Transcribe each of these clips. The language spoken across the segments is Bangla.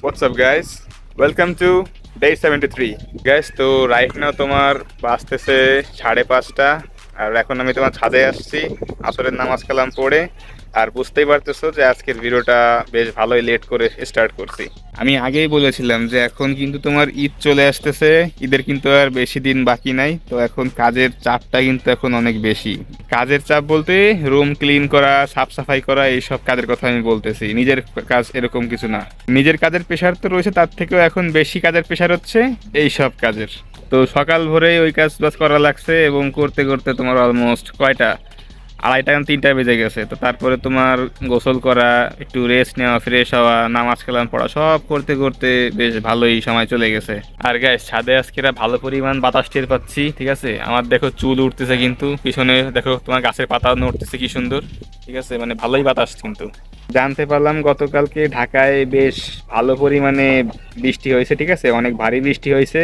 What's up, guys? Welcome to day 73. Guys, তো রাইট নাও তোমার বাজতেছে 5:30, আর এখন আমি তোমার ছাদে আসছি আসরের নামাজ কালাম পড়ে। আর বুঝতেই পারতেছো যে আজকের ভিডিওটা বেশ ভালোই লেট করে স্টার্ট করছি। আমি আগেই বলেছিলাম যে এখন কিন্তু তোমার ঈদ চলে আসতেছে, ঈদের কিন্তু আর বেশি দিন বাকি নাই। তো এখন কাজের চাপটা কিন্তু এখন অনেক বেশি। কাজের চাপ বলতে রুম ক্লিন করা, সাফ সাফাই করা, এইসব কাজের কথা আমি বলতেছি। নিজের কাজ এরকম কিছু না। নিজের কাজের প্রেশার তো রয়েছে, তার থেকেও এখন বেশি কাজের প্রেশার হচ্ছে এই সব কাজের। তো সকাল ভোরেই ওই কাজ বাজ করা লাগছে, এবং করতে করতে তোমার অলমোস্ট কয়টা 2:30-3টা বেজে গেছে। তো তারপরে তোমার গোসল করা, একটু রেস্ট নেওয়া, ফ্রেশ হওয়া, নামাজ কালাম পড়া, সব করতে করতে বেশ ভালোই সময় চলে গেছে। আর গাইস, ছাদে আজকেরা ভালো পরিমাণ বাতাস টের পাচ্ছি, ঠিক আছে। আমার দেখো চুল উঠতেছে, কিন্তু পিছনে দেখো তোমার গাছের পাতা নড়তেছে কি সুন্দর, ঠিক আছে। মানে ভালোই বাতাস। কিন্তু জানতে পারলাম গতকালকে ঢাকায় বেশ ভালো পরিমাণে বৃষ্টি হয়েছে, ঠিক আছে, অনেক ভারী বৃষ্টি হয়েছে।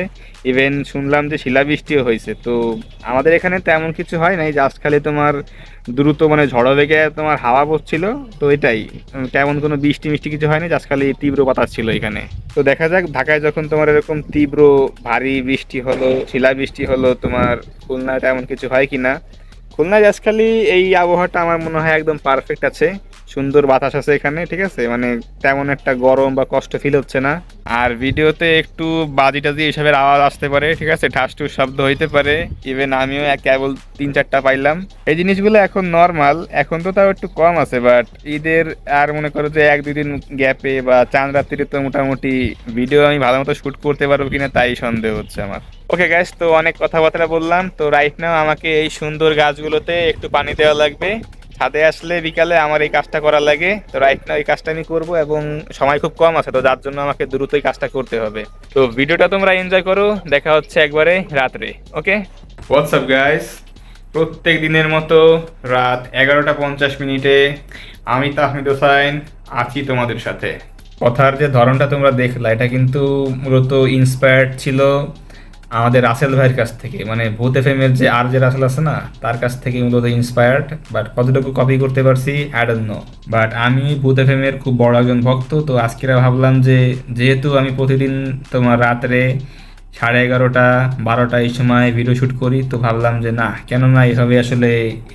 ইভেন শুনলাম যে শিলাবৃষ্টিও হয়েছে। তো আমাদের এখানে তেমন কিছু হয় নাই, জাস্ট খালি তোমার দ্রুত মানে ঝড়ো বেগে তোমার হাওয়া পড়ছিল। তো এটাই, তেমন কোনো বৃষ্টি মিষ্টি কিছু হয়নি, জাস্ট খালি তীব্র বাতাস ছিল এখানে। তো দেখা যাক ঢাকায় যখন তোমার এরকম তীব্র ভারী বৃষ্টি হলো, শিলাবৃষ্টি হলো, তোমার খুলনায় তেমন কিছু হয় কিনা। খুলনায় জাস্ট খালি এই আবহাওয়াটা আমার মনে হয় একদম পারফেক্ট আছে, সুন্দর বাতাস আছে এখানে, ঠিক আছে। মানে তেমন একটা গরম বা কষ্ট ফিল হচ্ছে না। আর ভিডিওতে একটু বাজি টাজি এসবের আওয়াজ আসতে পারে, ঠিক আছে, ঠাস টুস শব্দ হইতে পারে। ইভেন আমিও কেবল 3-4টা পাইলাম। এই জিনিসগুলো এখন নর্মাল, এখন তো তাও একটু কম আছে। বাট ঈদের আর মনে করো যে 1-2 দিন গ্যাপে বা চাঁদ রাত্রিতে তো মোটামুটি ভিডিও আমি ভালো মতো শ্যুট করতে পারবো কিনা তাই সন্দেহ হচ্ছে আমার। ওকে গাইস, তো অনেক কথাবার্তা বললাম। তো রাইট নাও আমাকে এই সুন্দর গাছগুলোতে একটু পানি দেওয়া লাগবে। ছাদে আসলে বিকালে আমার এই কাজটা করা লাগে। তো রাইট নাও এই কাজটা আমি করবো, এবং সময় খুব কম আছে, তো যার জন্য আমাকে দ্রুতই কাজটা করতে হবে। তো ভিডিওটা তোমরা এনজয় করো, দেখা হচ্ছে একবারে রাত্রে। ওকে, হোয়াটসঅ্যাপ গাইস, প্রত্যেক দিনের মতো রাত 11:50 আমি তাহমিদ হোসাইন আছি তোমাদের সাথে। কথার যে ধরনটা তোমরা দেখলা, এটা কিন্তু মূলত ইন্সপায়ার্ড ছিল আমাদের রাসেল ভাইয়ের কাছ থেকে। মানে ভূত এফএমের যে আর যে রাসেল আছে না, তার কাছ থেকে মূলত ইন্সপায়ার্ড। বাট কতটুকু কপি করতে পারছি আই ডোন্ট নো। বাট আমি ভূত এফএমের খুব বড় একজন ভক্ত। তো আজকেরা ভাবলাম যে যেহেতু আমি প্রতিদিন তোমার রাত্রে 11:30, 12টা এই সময় ভিডিও শ্যুট করি, তো ভাবলাম যে না, কেন না এভাবে আসলে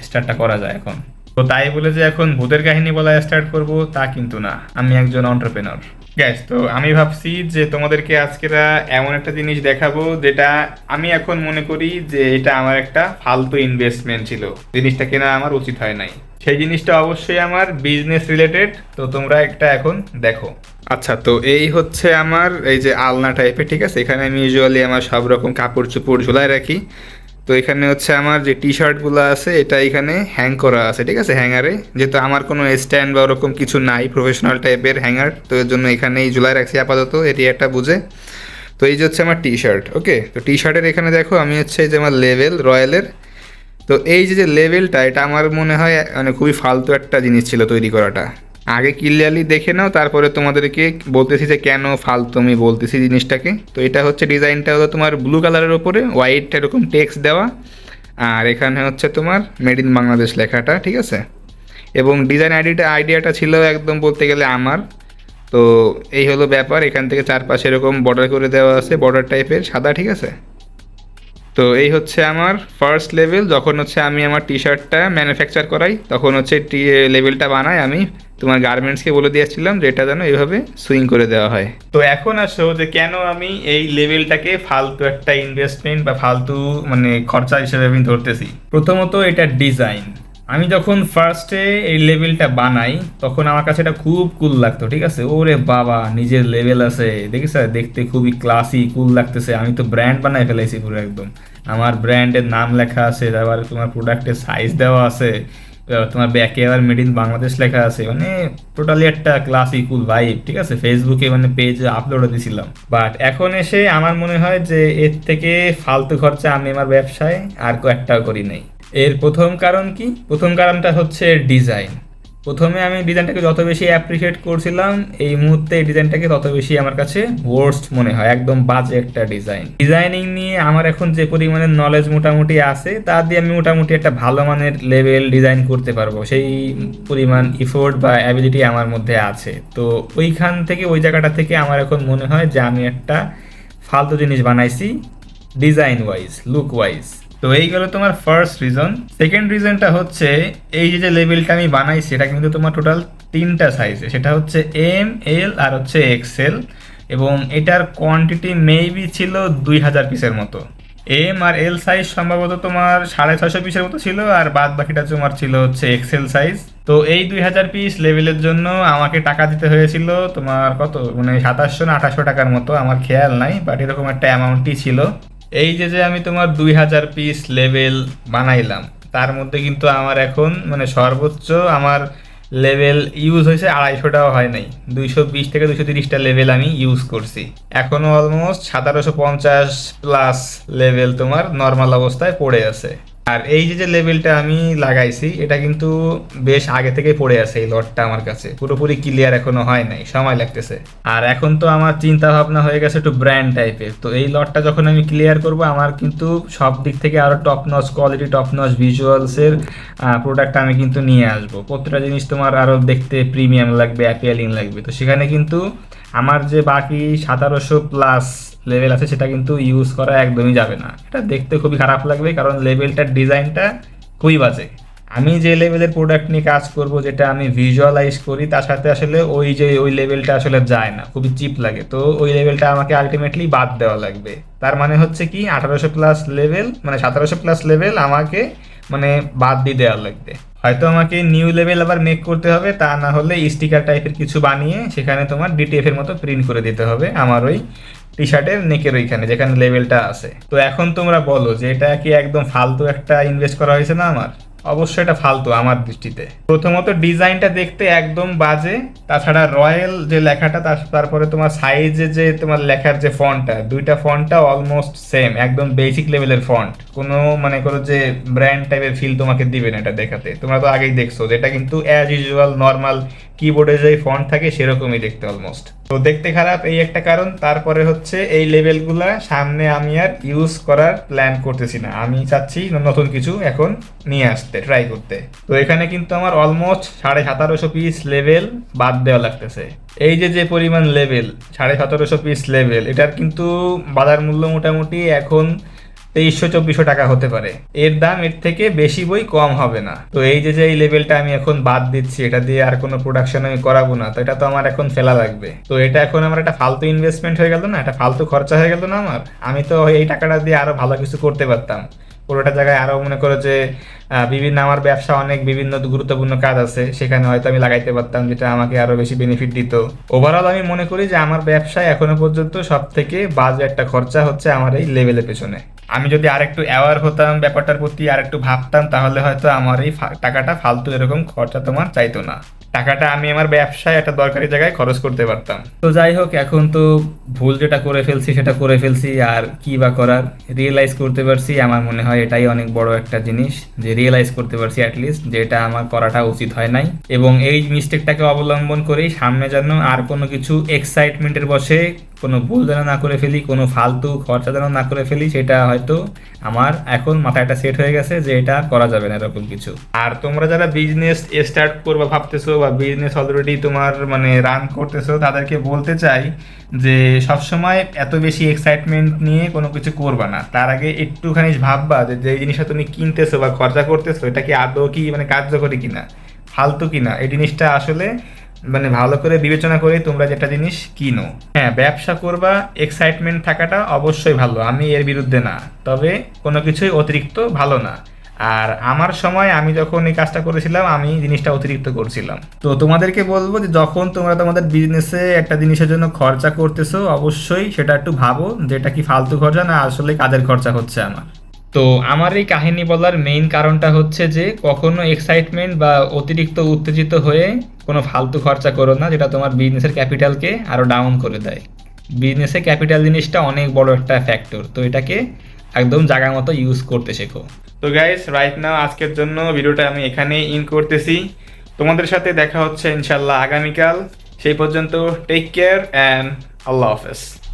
স্টার্টটা করা যায় এখন। তো তাই বলে যে এখন ভূতের কাহিনী বলা স্টার্ট করব তা কিন্তু না, আমি একজন এন্টারপ্রেনার। গ্যাস, তো আমি ভাবছি যে তোমাদেরকে আজকেরা এমন একটা জিনিস দেখাবো যেটা আমি এখন মনে করি যে এটা আমার একটা ফালতু ইনভেস্টমেন্ট ছিল, জিনিসটা কেনা আমার উচিত হয় নাই। সেই জিনিসটা অবশ্যই আমার বিজনেস রিলেটেড। তো তোমরা একটা এখন দেখো। আচ্ছা, তো এই হচ্ছে আমার এই যে আলনা টাইপের, ঠিক আছে। এখানে আমি ইউজুয়ালি আমার সব রকম কাপড় চোপড় ঝুলায় রাখি। তো এখানে হচ্ছে আমার যে টি শার্টগুলো আছে এটা এখানে হ্যাং করা আছে, ঠিক আছে, হ্যাঙ্গারে। যেহেতু আমার কোনো স্ট্যান্ড বা ওরকম কিছু নাই প্রফেশনাল টাইপের হ্যাঙ্গার, তো এর জন্য এখানেই ঝুলাই রাখছি আপাতত, এটি একটা বুঝে। তো এই যে হচ্ছে আমার টি শার্ট। ওকে, তো টি শার্টের এখানে দেখো আমি হচ্ছে এই যে আমার লেভেল রয়্যালের। তো এই যে যে লেভেলটা, এটা আমার মনে হয় মানে খুবই ফালতু একটা জিনিস ছিল তৈরি করাটা। আগে ক্লিয়ারলি দেখে নাও, তারপরে তোমাদেরকে বলতেছি যে কেন ফালতু আমি বলতেছি জিনিসটাকে। তো এটা হচ্ছে ডিজাইনটা হলো তোমার ব্লু কালারের ওপরে হোয়াইট এরকম টেক্সট দেওয়া, আর এখানে হচ্ছে তোমার মেড ইন বাংলাদেশ লেখাটা, ঠিক আছে। এবং ডিজাইন আইডিয়াটা ছিল একদম বলতে গেলে আমার। তো এই হলো ব্যাপার। এখান থেকে চারপাশে এরকম বর্ডার করে দেওয়া আছে, বর্ডার টাইপের সাদা, ঠিক আছে। তো এই হচ্ছে আমার ফার্স্ট লেভেল। যখন হচ্ছে আমি আমার টি শার্টটা ম্যানুফ্যাকচার করাই, তখন হচ্ছে লেভেলটা বানাই আমি তোমার গার্মেন্টসকে বলে দিয়েছিলাম যে এটা যেন এইভাবে সুইং করে দেওয়া হয়। তো এখন আসো যে কেন আমি এই লেভেলটাকে ফালতু একটা ইনভেস্টমেন্ট বা ফালতু মানে খরচা হিসেবে আমি ধরতেছি। প্রথমত এটা ডিজাইন। আমি যখন ফার্স্টে এই লেভেলটা বানাই, তখন আমার কাছে এটা খুব কুল লাগতো, ঠিক আছে। ওরে বাবা, নিজের লেভেল আছে, দেখিস দেখতে খুবই ক্লাসি কুল লাগতেছে। আমি তো ব্র্যান্ড বানাই ফেলাইছি পুরো একদম। আমার ব্র্যান্ডের নাম লেখা আছে, তারপর তোমার প্রোডাক্টের সাইজ দেওয়া আছে, তোমার ব্যাকে আবার মেড ইন বাংলাদেশ লেখা আছে। মানে টোটালি একটা ক্লাসি কুল ভাইব, ঠিক আছে। ফেসবুকে মানে পেজে আপলোড দিছিলাম। বাট এখন এসে আমার মনে হয় যে এর থেকে ফালতু খরচা আমি আমার ব্যবসায় আর কয়েকটাও করি নাই। এর প্রথম কারণ কি? প্রথম কারণটা হচ্ছে ডিজাইন। প্রথমে আমি ডিজাইনটাকে যত বেশি অ্যাপ্রিসিয়েট করছিলাম, এই মুহূর্তে এই ডিজাইনটাকে তত বেশি আমার কাছে ওয়ার্স্ট মনে হয়, একদম বাজে একটা ডিজাইন। ডিজাইনিং নিয়ে আমার এখন যে পরিমাণের নলেজ মোটামুটি আছে, তা দিয়ে আমি মোটামুটি একটা ভালো মানের লেভেল ডিজাইন করতে পারবো, সেই পরিমাণ ইফোর্ট বা অ্যাবিলিটি আমার মধ্যে আছে। তো ওইখান থেকে, ওই জায়গাটা থেকে আমার এখন মনে হয় যে আমি একটা ফালতু জিনিস বানাইছি ডিজাইন ওয়াইজ, লুক ওয়াইজ। তো এই গেল তোমার ফার্স্ট রিজন। সেকেন্ড রিজনটা হচ্ছে, এই যে লেভেলটা আমি বানাইছি এটা কিন্তু তোমার টোটাল 3টা সাইজে, সেটা হচ্ছে এম, এল আর হচ্ছে এক্সেল, এবং এটার কোয়ান্টিটি মেবি ছিল 2000 পিসের মতো। এম আর এল সাইজ সম্ভবত তোমার 650 পিসের মতো ছিল, আর বাদ বাকিটা তোমার ছিল হচ্ছে এক্সেল সাইজ। তো এই 2000 পিস লেভেলের জন্য আমাকে টাকা দিতে হয়েছিল তোমার কত, মানে 2700 না 2800 টাকার মতো, আমার খেয়াল নাই, বাট এরকম একটা অ্যামাউন্টই ছিল। এই যে আমি তোমার 2000 পিস লেভেল বানাইলাম, তার মধ্যে কিন্তু আমার এখন মানে সর্বোচ্চ আমার লেভেল ইউজ হয়েছে 250টাও হয় নাই, 220 থেকে 230টা লেভেল আমি ইউজ করছি। এখনও অলমোস্ট 1750 প্লাস লেভেল তোমার নর্মাল অবস্থায় পড়ে আছে। আর এই যে লেভেলটা আমি লাগাইছি এটা কিন্তু বেশ আগে থেকে পড়ে আছে, এই লটটা আমার কাছে পুরোপুরি ক্লিয়ার এখনো হয় নাই, সময় লাগতেছে। আর এখন তো আমার চিন্তা ভাবনা হয়ে গেছে একটু ব্র্যান্ড টাইপের, তো এই লটটা যখন আমি ক্লিয়ার করব আমার কিন্তু সব দিক থেকে আরও top notch quality, top notch ভিজুয়ালসের প্রোডাক্ট আমি কিন্তু নিয়ে আসবো। প্রত্যেকটা জিনিস তোমার আরও দেখতে প্রিমিয়াম লাগবে, অ্যাপিয়ালিং লাগবে। তো সেখানে কিন্তু আমার যে বাকি 1700 প্লাস লেভেল আছে সেটা কিন্তু ইউজ করা একদমই যাবে না, এটা দেখতে খুবই খারাপ লাগবে, কারণ লেভেলটার ডিজাইনটা খুবই বাজে। আমি যে লেভেলের প্রোডাক্ট নিয়ে কাজ করব, যেটা আমি ভিজুয়ালাইজ করি, তার সাথে আসলে ওই লেভেলটা আসলে যায় না, খুবই চিপ লাগে। তো ওই লেভেলটা আমাকে আলটিমেটলি বাদ দেওয়া লাগবে। তার মানে হচ্ছে কি 1800 প্লাস লেভেল, মানে 1700 প্লাস লেভেল আমাকে মানে বাদ দিয়ে দেওয়া লাগবে। হয়তো আমাকে নিউ লেভেল আবার মেক করতে হবে, তা না হলে স্টিকার টাইপের কিছু বানিয়ে সেখানে তোমার ডিটিএফ এর মতো প্রিন্ট করে দিতে হবে আমার ওই টি শার্টের নেকের ওইখানে যেখানে লেভেলটা আছে। তো এখন তোমরা বলো যে এটা কি একদম ফালতু একটা ইনভেস্ট করা হয়েছে না আমার? অবশ্যই এটা ফালতু আমার দৃষ্টিতে। প্রথমত ডিজাইনটা দেখতে একদম বাজে, তাছাড়া রয়্যাল যে লেখাটা, তারপরে তোমার সাইজে যে তোমার লেখার যে ফন্টটা, দুইটা ফন্টটা অলমোস্ট সেম, একদম বেসিক লেভেলের ফন্ট, কোনো মানে করো যে ব্র্যান্ড টাইপের ফিল তোমাকে দিবে না এটা দেখাতে। তোমরা তো আগেই দেখছো যে এটা কিন্তু অ্যাজ ইউজুয়াল নর্মাল কিবোর্ডে যে ফন্ট থাকে সেরকমই দেখতে অলমোস্ট। তো দেখতে খারাপ এই একটা কারণ। তারপরে হচ্ছে এই লেভেলগুলা সামনে আমি আর ইউজ করার প্ল্যান করতেছি না, আমি চাচ্ছি নতুন কিছু এখন নিয়ে আসতে, ট্রাই করতে। তো এখানে কিন্তু আমার অলমোস্ট 1750 পিস লেভেল বাদ দেওয়া লাগতেছে। এই যে পরিমাণ লেভেল 1750 পিস লেভেল, এটার কিন্তু বাজার মূল্য মোটামুটি এখন 2300-2400 টাকা হতে পারে, এর দাম এর থেকে বেশি বই কম হবে না। তো এই যে এই লেভেলটা আমি এখন বাদ দিচ্ছি, এটা দিয়ে আর কোনো প্রোডাকশন আমি করাবো না, তো এটা তো আমার এখন ফেলা লাগবে। তো এটা এখন আমার একটা ফালতু ইনভেস্টমেন্ট হয়ে গেল না, একটা ফালতু খরচা হয়ে গেল না আমার? আমি তো এই টাকাটা দিয়ে আরো ভালো কিছু করতে পারতাম, পুরোটা জায়গায় আরো মনে করো যে বিভিন্ন আমার ব্যবসা অনেক বিভিন্ন গুরুত্বপূর্ণ কাজ আছে, সেখানে হয়তো আমি লাগাইতে পারতাম, যেটা আমাকে আরো বেশি বেনিফিট দিত। ওভারঅল আমি মনে করি যে আমার ব্যবসায় এখনো পর্যন্ত সব থেকে বাজে একটা খরচা হচ্ছে আমার এই লেভেলের পেছনে। আমি যদি আরেকটু অ্যাওয়ার হতাম ব্যাপারটার প্রতি, আরেকটু ভাবতাম, তাহলে হয়তো আমার এই টাকাটা ফালতু এরকম খরচা তোমার চাইতো না, টাকাটা আমি আমার ব্যবসায় একটা দরকারি জায়গায় খরচ করতে পারতাম। তো যাই হোক, এখন তো ভুল যেটা করে ফেলছি সেটা করে ফেলছি, আর কি বা করার। রিয়েলাইজ করতে পারছি, আমার মনে হয় এটাই অনেক বড় একটা জিনিস, যে রিয়েলাইজ করতে পারছি অ্যাটলিস্ট যে এটা আমার করাটা উচিত হয় নাই। এবং এই মিস্টেকটাকে অবলম্বন করেই সামনে যেন আর কোনো কিছু এক্সাইটমেন্টের বসে কোনো ভুল যেন না করে ফেলি, কোনো ফালতু খরচা যেন না করে ফেলি, সেটা হয়তো আমার এখন মাথায় একটা সেট হয়ে গেছে যে এটা করা যাবে না এরকম কিছু। আর তোমরা যারা বিজনেস স্টার্ট করবা ভাবতেছো, বা বিজনেস অলরেডি তোমার মানে রান করতেছো, তাদেরকে বলতে চাই যে সবসময় এত বেশি এক্সাইটমেন্ট নিয়ে কোনো কিছু করবা না। তার আগে একটুখানি ভাববা যে যে জিনিসটা তুমি কিনতেছো বা খরচা করতেছো, এটা কি আদৌ কি মানে কার্যকরী কিনা, ফালতু কিনা, এই জিনিসটা আসলে মানে ভালো করে বিবেচনা করে তোমরা যেটা জিনিস কিনো। হ্যাঁ, ব্যবসা করবা, এক্সাইটমেন্ট থাকাটা অবশ্যই ভালো, আমি এর বিরুদ্ধে না, তবে কোনো কিছুই অতিরিক্ত ভালো না। আর আমার সময় আমি যখন এই কাজটা করেছিলাম, আমি জিনিসটা অতিরিক্ত করছিলাম। তো তোমাদেরকে বলবো যে যখন তোমরা তোমাদের বিজনেসে একটা জিনিসের জন্য খরচা করতেছো, অবশ্যই সেটা একটু ভাবো যে এটা কি ফালতু খরচা না আসলে কাজের খরচা হচ্ছে আমার। তো আমার এই কাহিনী বলার মেইন কারণটা হচ্ছে যে কখনো এক্সাইটমেন্ট বা অতিরিক্ত উত্তেজিত হয়ে কোনো ফালতু খরচা করো না, যেটা তোমার বিজনেসের ক্যাপিটালকে আরও ডাউন করে দেয়। বিজনেসে ক্যাপিটাল জিনিসটা অনেক বড় একটা ফ্যাক্টর, তো এটাকে একদম জায়গা মতো ইউজ করতে শেখো। তো গাইস, রাইট নাও আজকের জন্য ভিডিওটা আমি এখানেই ইন করতেছি। তোমাদের সাথে দেখা হচ্ছে ইনশাল্লাহ আগামীকাল। সেই পর্যন্ত টেক কেয়ার অ্যান্ড আল্লাহ হাফেজ।